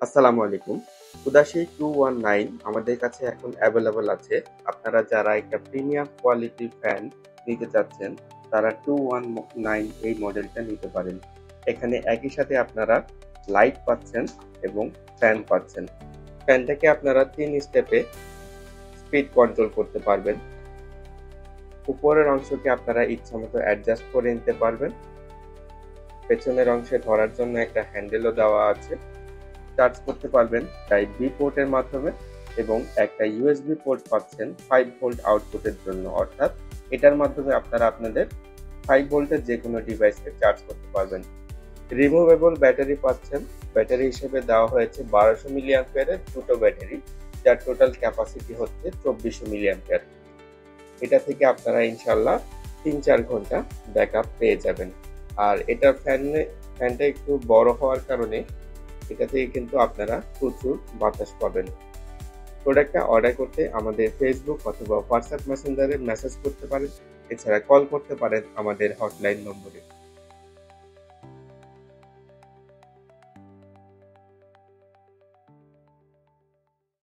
আসসালামু আলাইকুম। হুদাশি 219 আমাদের কাছে এখন অ্যাভেলেবল আছে। আপনারা যারা একটা প্রিমিয়াম কোয়ালিটির ফ্যান নিতে চাচ্ছেন, তারা 219 এই মডেলটা নিতে পারেন। এখানে একই সাথে আপনারা লাইট পাচ্ছেন এবং ফ্যান পাচ্ছেন। ফ্যানটাকে আপনারা ৩ স্টেপে স্পিড কন্ট্রোল করতে পারবেন। উপরের অংশকে আপনারা ইচ্ছামতো অ্যাডজাস্ট করে নিতে পারবেন। পেছনের অংশে ধরার জন্য একটা হ্যান্ডেলও দেওয়া আছে। চার্জ করতে পারবেন টাইপ বি পোর্টের মাধ্যমে এবং একটা ইউএসবি পোর্ট পাচ্ছেন 5 ভোল্ট আউটপুটের জন্য, অর্থাৎ এটার মাধ্যমে আপনারা আপনাদের 5 ভোল্টের যে কোনো ডিভাইসকে চার্জ করতে পারবেন। রিমুভেবল ব্যাটারি পাচ্ছেন। ব্যাটারি হিসেবে দেওয়া হয়েছে 1200 মিলি অ্যাম্পিয়ারের দুটো ব্যাটারি, যার টোটাল ক্যাপাসিটি হচ্ছে 2400 মিলি অ্যাম্পিয়ার। এটা থেকে আপনারা ইনশাল্লাহ 3-4 ঘন্টা ব্যাকআপ পেয়ে যাবেন। আর এটার ফ্যানটা একটু বড় হওয়ার কারণে এটা থেকে কিন্তু আপনারা প্রচুর বাতাস পাবেন। প্রোডাক্টটা অর্ডার করতে আমাদের ফেসবুক অথবা হোয়াটসঅ্যাপ মেসেঞ্জারে মেসেজ করতে পারেন। এছাড়া কল করতে পারেন আমাদের হটলাইন নম্বরে।